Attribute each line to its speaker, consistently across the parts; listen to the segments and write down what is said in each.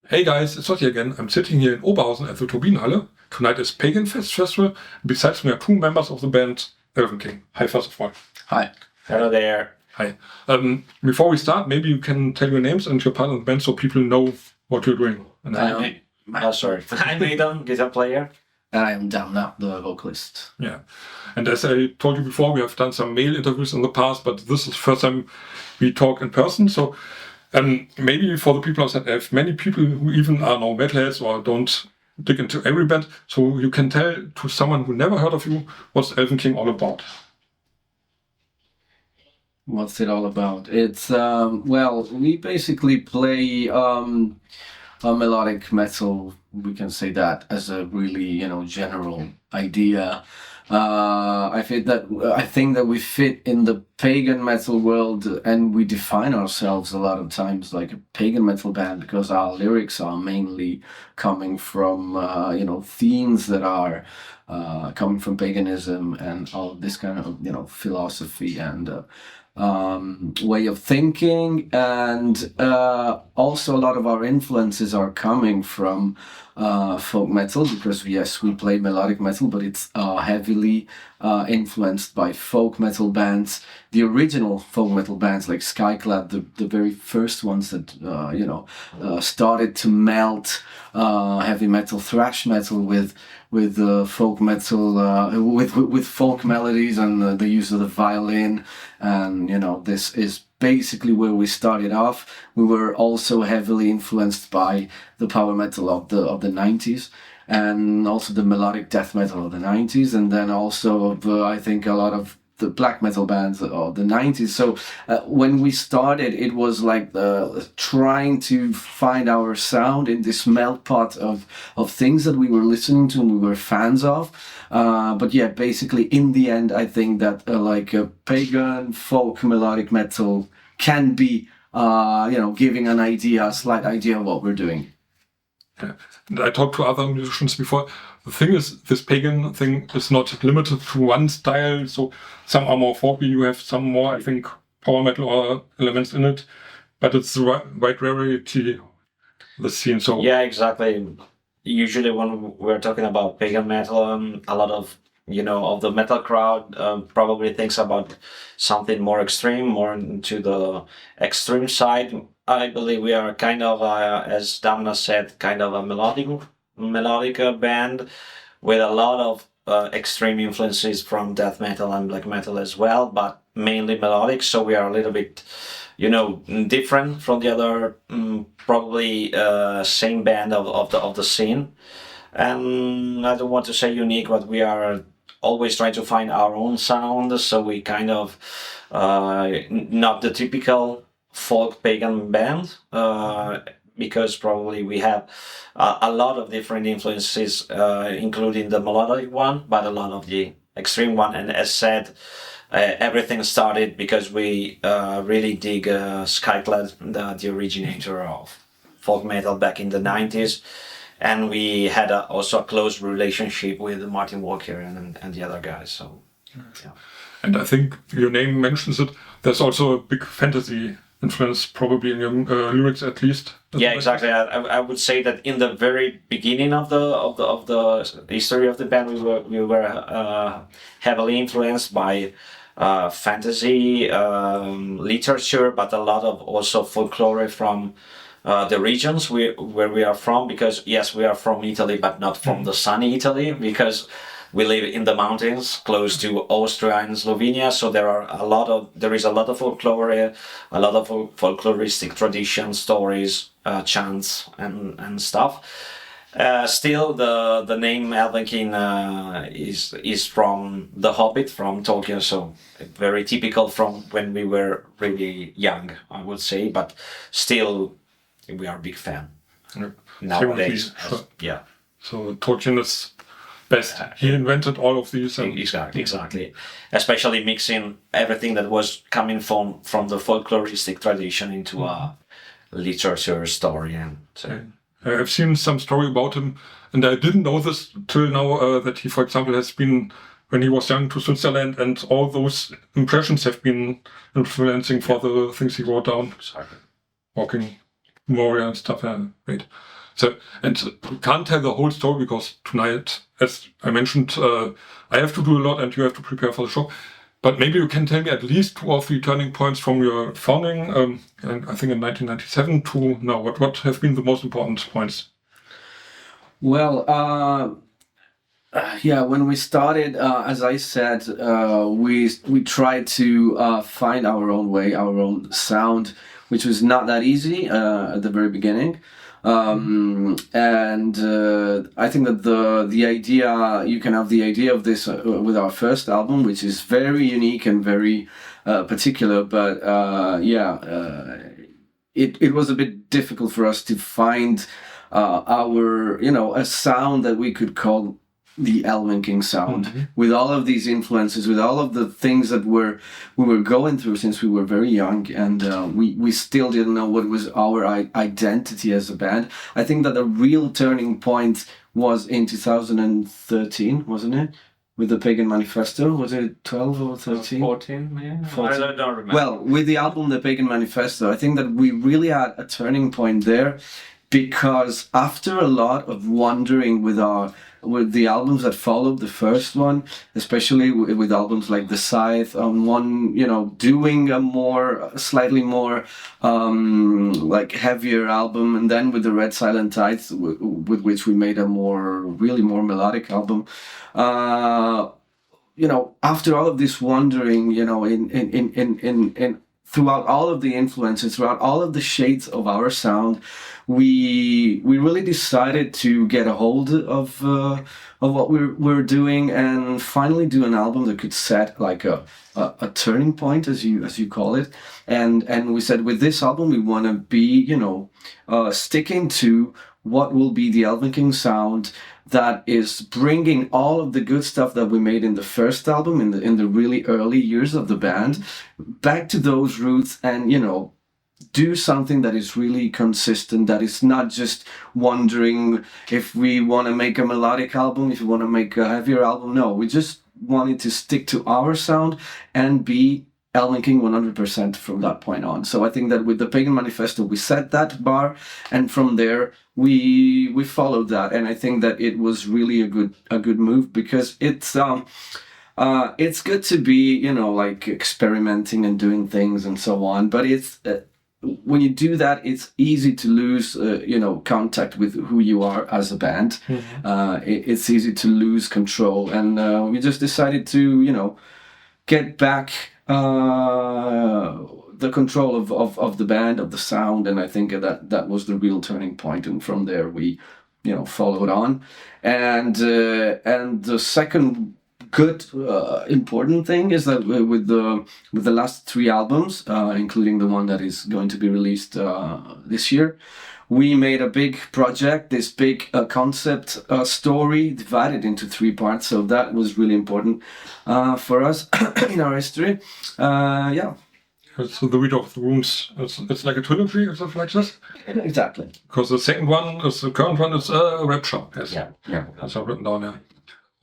Speaker 1: Hey guys, it's Otti again. I'm sitting here in Oberhausen at the Turbinenhalle. Tonight is Paganfest Festival. Besides me are two members of the band, ELVENKING. Hi, first of all.
Speaker 2: Hi.
Speaker 3: Hello there.
Speaker 1: Hi. Before we start, maybe you can tell your names and your part of the band so people know what you're doing.
Speaker 3: I'm Aydan, guitar player.
Speaker 2: And I am Damna, the vocalist.
Speaker 1: Yeah. And as I told you before, we have done some mail interviews in the past, but this is the first time we talk in person. So maybe for the people outside, I have many people who even are no metalheads or don't dig into every band. So you can tell to someone who never heard of you, what's ELVENKING all about?
Speaker 2: What's it all about? It's, well, we basically play a melodic metal, we can say that as a really, general idea. I think that we fit in the pagan metal world, and we define ourselves a lot of times like a pagan metal band because our lyrics are mainly coming from, themes that are coming from paganism and all this kind of, philosophy and way of thinking, and also a lot of our influences are coming from folk metal because yes, we play melodic metal, but it's heavily influenced by folk metal bands, the original folk metal bands like Skyclad, the very first ones that started to melt heavy metal, thrash metal with folk metal, with folk melodies and the use of the violin, and this is basically where we started off. We were also heavily influenced by the power metal of the 90s, and also the melodic death metal of the 90s, and then also I think a lot of the black metal bands of the 90s. So when we started, it was like trying to find our sound in this melt pot of things that we were listening to and we were fans of. But yeah, basically in the end, I think that like a pagan folk melodic metal can be, giving a slight idea of what we're doing.
Speaker 1: Yeah. And I talked to other musicians before. The thing is, this pagan thing is not limited to one style. So some are more folky, you have some more, I think, power metal or elements in it. But it's the wide variety, the scene. So
Speaker 3: yeah, exactly. Usually when we're talking about pagan metal, a lot of of the metal crowd probably thinks about something more extreme, more into the extreme side. I believe we are kind of, as Damna said, kind of a melodic band with a lot of extreme influences from death metal and black metal as well, but mainly melodic. So we are a little bit, different from the other, probably same band of the scene. And I don't want to say unique, but we are always trying to find our own sound. So we kind of not the typical folk pagan band, because probably we have a lot of different influences, including the melodic one, but a lot of the extreme one. And as said, everything started because we really dig Skyclad, the originator of folk metal back in the 90s. And we had also a close relationship with Martin Walker and the other guys. So, yeah.
Speaker 1: And I think your name mentions it. There's also a big fantasy influence, probably in your lyrics at least.
Speaker 3: Yeah, exactly. I would say that in the very beginning of the history of the band, we were heavily influenced by fantasy literature, but a lot of also folklore from the regions where we are from, because yes, we are from Italy, but not from the sunny Italy, because we live in the mountains close to Austria and Slovenia. So there is a lot of folklore, a lot of folkloristic traditions, stories, chants and stuff. Still, the name ELVENKING is from The Hobbit, from Tolkien, so very typical from when we were really young, I would say, but still we are a big fan nowadays. Yeah.
Speaker 1: So Tolkien is best. He invented all of these.
Speaker 3: Exactly. Especially mixing everything that was coming from the folkloristic tradition into a literature story. And so.
Speaker 1: I've seen some story about him, and I didn't know this till now, that he, for example, has been, when he was young, to Switzerland, and all those impressions have been influencing for the things he wrote down.
Speaker 3: Exactly.
Speaker 1: Walking Moria and stuff. Right. So, and we can't tell the whole story because tonight, as I mentioned, I have to do a lot and you have to prepare for the show. But maybe you can tell me at least 2 or 3 turning points from your founding, and I think in 1997 to now. What have been the most important points?
Speaker 2: Well, yeah, when we started, as I said, we tried to find our own way, our own sound, which was not that easy at the very beginning. And I think that the idea, you can have the idea of this with our first album, which is very unique and very particular, but it was a bit difficult for us to find our, a sound that we could call the ELVENKING sound, with all of these influences, with all of the things that we were going through since we were very young, and we still didn't know what was our identity as a band. I think that the real turning point was in 2013, wasn't it? With the Pagan Manifesto, was it 12 or 13?
Speaker 3: 14, yeah.
Speaker 2: 14.
Speaker 3: I don't remember.
Speaker 2: Well, with the album The Pagan Manifesto, I think that we really had a turning point there, because after a lot of wandering with the albums that followed the first one, especially with albums like The Scythe, doing a slightly more like heavier album, and then with the Red Silent Tides, with which we made a really more melodic album. After all of this wandering, in throughout all of the influences, throughout all of the shades of our sound, we really decided to get a hold of what we're doing, and finally do an album that could set like a turning point, as you call it. And we said, with this album we want to be sticking to what will be the ELVENKING sound, that is bringing all of the good stuff that we made in the first album, in the really early years of the band, back to those roots, and do something that is really consistent, that is not just wondering if we want to make a melodic album, if we want to make a heavier album. No, we just wanted to stick to our sound and be ELVENKING 100% from that point on. So I think that with the Pagan Manifesto we set that bar, and from there we followed that, and I think that it was really a good move, because it's good to be like experimenting and doing things and so on, but it's when you do that, it's easy to lose contact with who you are as a band. It's easy to lose control, and we just decided to get back the control of the band, of the sound, and I think that was the real turning point. And from there we followed on, and the second good important thing is that with the last 3 albums, including the one that is going to be released this year, we made a big project, this big concept story divided into 3 parts. So that was really important for us in our history.
Speaker 1: So the Read of the Rooms, it's like a trilogy, is it like this?
Speaker 2: Exactly.
Speaker 1: Because the second one, the current one, is a Rapture. Yes.
Speaker 2: Yeah.
Speaker 1: That's all written down, yeah.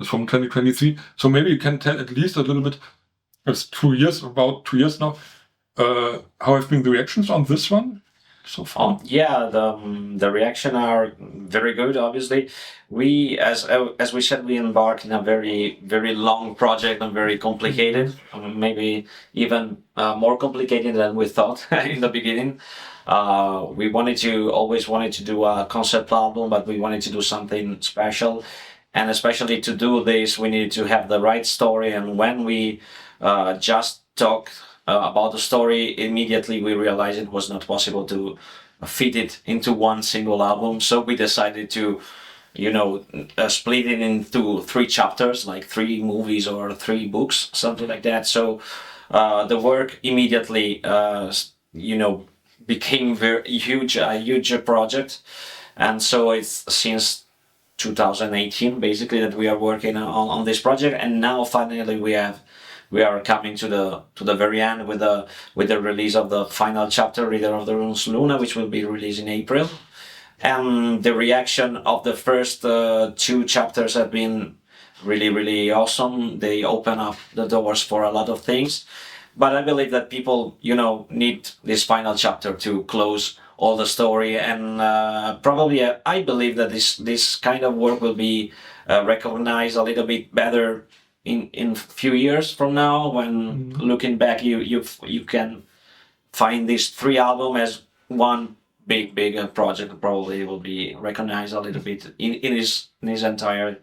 Speaker 1: It's from 2023. So maybe you can tell at least a little bit, it's about 2 years now, how have been the reactions on this one so far?
Speaker 3: The reaction are very good, obviously. We, as we said, we embarked in a very, very long project and very complicated, maybe even more complicated than we thought in the beginning. We always wanted to do a concept album, but we wanted to do something special. And especially to do this, we needed to have the right story. And when we just talked about the story, immediately we realized it was not possible to fit it into one single album. So we decided to, split it into 3 chapters, like 3 movies or 3 books, something like that. So the work immediately, became a huge project. And so it's since 2018 basically that we are working on this project, and now finally we are coming to the very end with the release of the final chapter, Reader of the Runes Luna, which will be released in April. And the reaction of the first 2 chapters have been really, really awesome. They open up the doors for a lot of things, but I believe that people need this final chapter to close all the story, and probably I believe that this kind of work will be recognized a little bit better in few years from now, when looking back you can find these 3 albums as one big project. Probably will be recognized a little bit in his entire.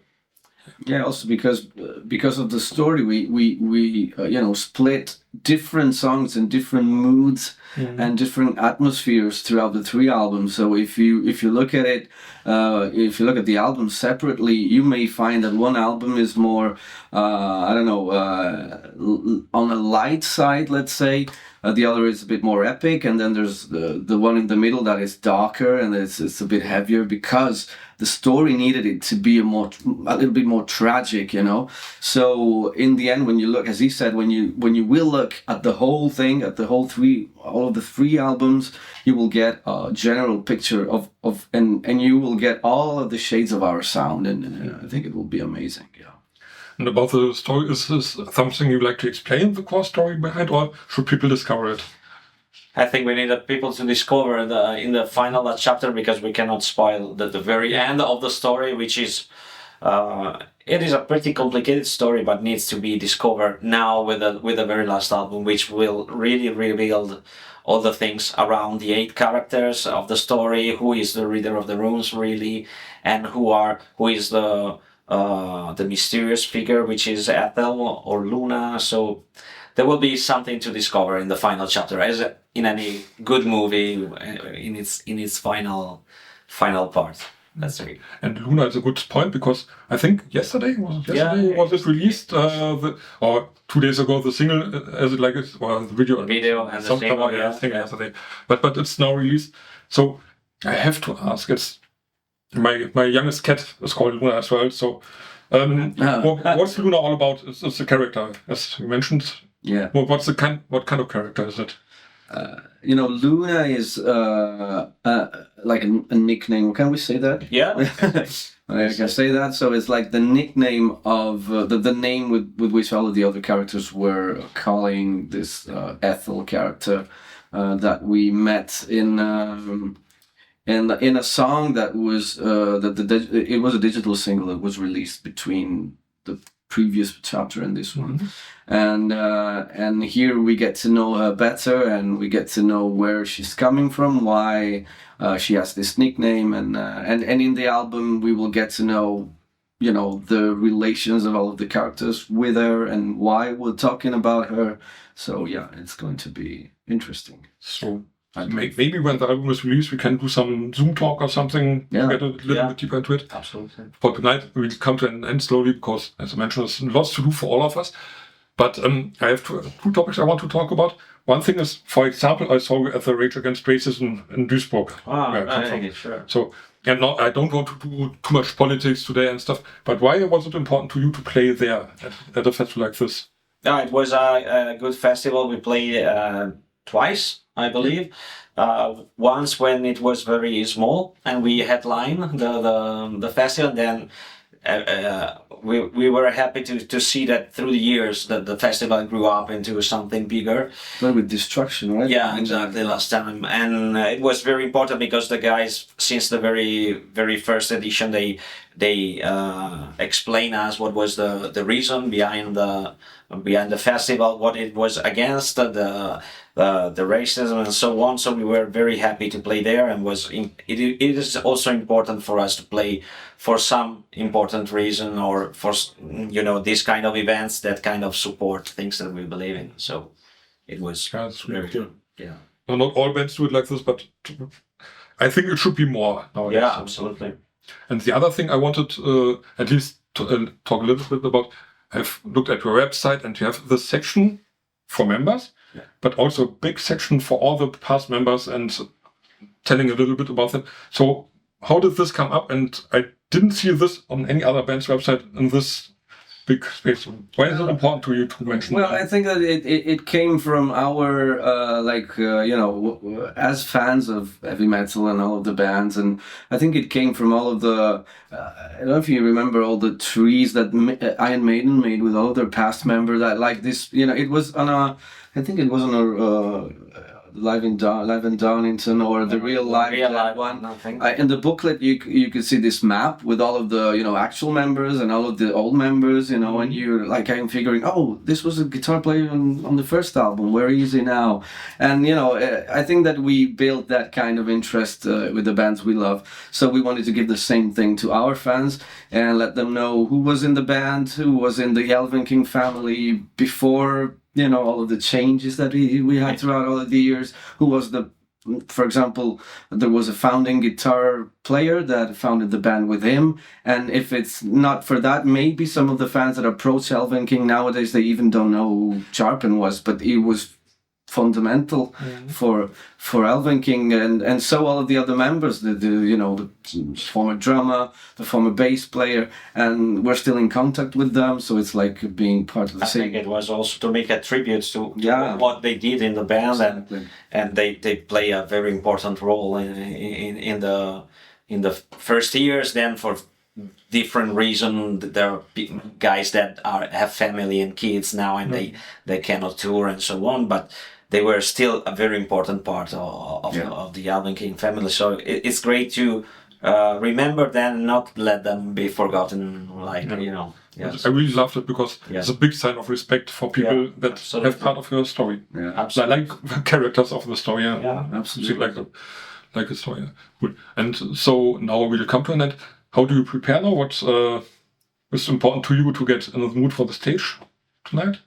Speaker 2: Yeah, also because of the story, we split different songs in different moods and different atmospheres throughout the 3 albums. So if you look at it, if you look at the albums separately, you may find that one album is more, on a light side, let's say. The other is a bit more epic, and then there's the one in the middle that is darker and it's a bit heavier, because the story needed it to be a little bit more tragic, So in the end, when you look, as he said, when you will look at the whole thing, at all of the 3 albums, you will get a general picture of and you will get all of the shades of our sound, and I think it will be amazing. Yeah.
Speaker 1: And about the story, is this something you like to explain, the core story behind, or should people discover it?
Speaker 3: I think we need people to discover in the final chapter, because we cannot spoil the very end of the story, which is it is a pretty complicated story, but needs to be discovered now with the very last album, which will really reveal all the things around the 8 characters of the story. Who is the reader of the runes really, and who is the mysterious figure, which is Ethel or Luna. So there will be something to discover in the final chapter, as in any good movie, in its final part. That's right.
Speaker 1: And Luna is a good point, because I think yesterday was it released, or 2 days ago, the single, as it like it, or the video
Speaker 3: and the single,
Speaker 1: yesterday. But it's now released. So I have to ask. It's my youngest cat is called Luna as well. So what's Luna all about? It's a character, as you mentioned.
Speaker 2: Yeah.
Speaker 1: What kind of character is it?
Speaker 2: Luna is like a nickname. Can we say that?
Speaker 3: Yeah.
Speaker 2: I can say that. So it's like the nickname of the name with which all of the other characters were calling this Ethel character that we met in a song that was it was a digital single that was released between the previous chapter and this one. And here we get to know her better, and we get to know where she's coming from, why she has this nickname, and in the album we will get to know the relations of all of the characters with her and why we're talking about her. So yeah, it's going to be interesting.
Speaker 1: So maybe when the album is released, we can do some Zoom talk or something to get a little bit deeper into it.
Speaker 3: Absolutely.
Speaker 1: For tonight, we'll come to an end slowly, because, as I mentioned, there's lots to do for all of us. But I have 2 topics I want to talk about. One thing is, for example, I saw you at the Rage Against Racism in Duisburg.
Speaker 3: Sure.
Speaker 1: So, and no, I don't want to do too much politics today and stuff, but why was it important to you to play there at a festival like this?
Speaker 3: No, it was a good festival. We played twice, I believe. Once when it was very small and we headlined the festival, then we were happy to see that through the years that the festival grew up into something bigger.
Speaker 2: But with Destruction, right?
Speaker 3: Yeah, exactly. Last time, and it was very important because the guys, since the very first edition, they explain us what was the reason behind the festival, what it was against, the racism and so on. So we were very happy to play there, and it is also important for us to play for some important reason, or for these kind of events that kind of support things that we believe in. So it was
Speaker 1: very
Speaker 3: good. Yeah.
Speaker 1: No, not all bands do it like this, but I think it should be more nowadays.
Speaker 3: Yeah, absolutely.
Speaker 1: And the other thing I wanted at least to talk a little bit about, I've looked at your website, and you have this section for members, but also a big section for all the past members, and telling a little bit about them. So how did this come up? And I didn't see this on any other band's website in this big space. Why is it important to you to mention
Speaker 2: Well,
Speaker 1: that?
Speaker 2: I think that it came from our, as fans of heavy metal and all of the bands, and I think it came from all of the, I don't know if you remember all the trees that Iron Maiden made with all of their past members, that like this, it was on a, I think it was on Live in Darlington, or the real live one.
Speaker 3: I think.
Speaker 2: In the booklet, you could see this map with all of the actual members and all of the old members, and you're like, I'm figuring, oh, this was a guitar player on the first album. Where is he now? And I think that we built that kind of interest with the bands we love. So we wanted to give the same thing to our fans and let them know who was in the band, who was in the ELVENKING family before. All of the changes that we had throughout all of the years. Who was for example, there was a founding guitar player that founded the band with him. And if it's not for that, maybe some of the fans that approach ELVENKING nowadays, they even don't know who Charpen was, but he was fundamental for ELVENKING, and so all of the other members, the former drummer, the former bass player, and we're still in contact with them. So it's like being part of the same.
Speaker 3: I think it was also to make a tribute to what they did in the band,
Speaker 2: exactly.
Speaker 3: and they play a very important role in the first years. Then for different reason, there are guys that have family and kids now, and they cannot tour and so on, but they were still a very important part of the ELVENKING family. So it's great to remember them, not let them be forgotten. Yes.
Speaker 1: I really loved it because it's a big sign of respect for people that have part of your story.
Speaker 2: Yeah,
Speaker 1: absolutely. Like characters of the story.
Speaker 2: Yeah, absolutely.
Speaker 1: Like a story. Good. And so now we'll come to an end. How do you prepare now? What is important to you to get in the mood for the stage tonight?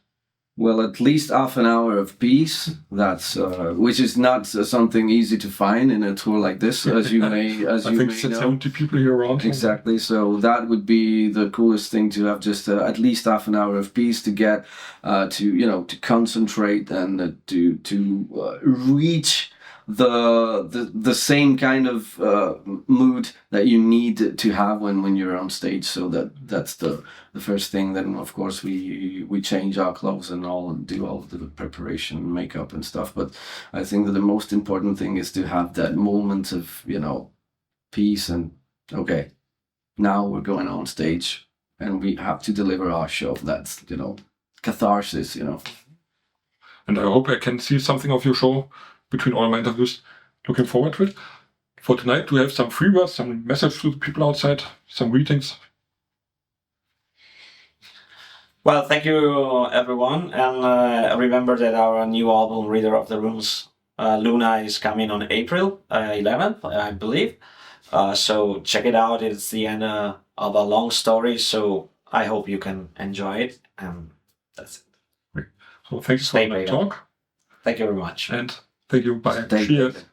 Speaker 2: Well, at least half an hour of peace. That's which is not something easy to find in a tour like this, as you may. I think
Speaker 1: 70 people here around.
Speaker 2: Exactly. So that would be the coolest thing, to have just at least half an hour of peace to get to concentrate and to reach the same kind of mood that you need to have when you're on stage. So that's the first thing. Then of course we change our clothes and all, and do all of the preparation, makeup and stuff. But I think that the most important thing is to have that moment of peace, and okay, now we're going on stage and we have to deliver our show. That's catharsis.
Speaker 1: And I hope I can see something of your show between all my interviews. Looking forward to it. For tonight, do you have some free words, some message to the people outside, some greetings?
Speaker 3: Well, thank you everyone, and remember that our new album, Reader of the Rooms, Luna, is coming on April 11th, I believe. So check it out. It's the end of a long story, so I hope you can enjoy it, and that's it.
Speaker 1: Great. So thanks for the talk.
Speaker 3: Thank you very much.
Speaker 1: And thank you. Bye.
Speaker 2: Cheers.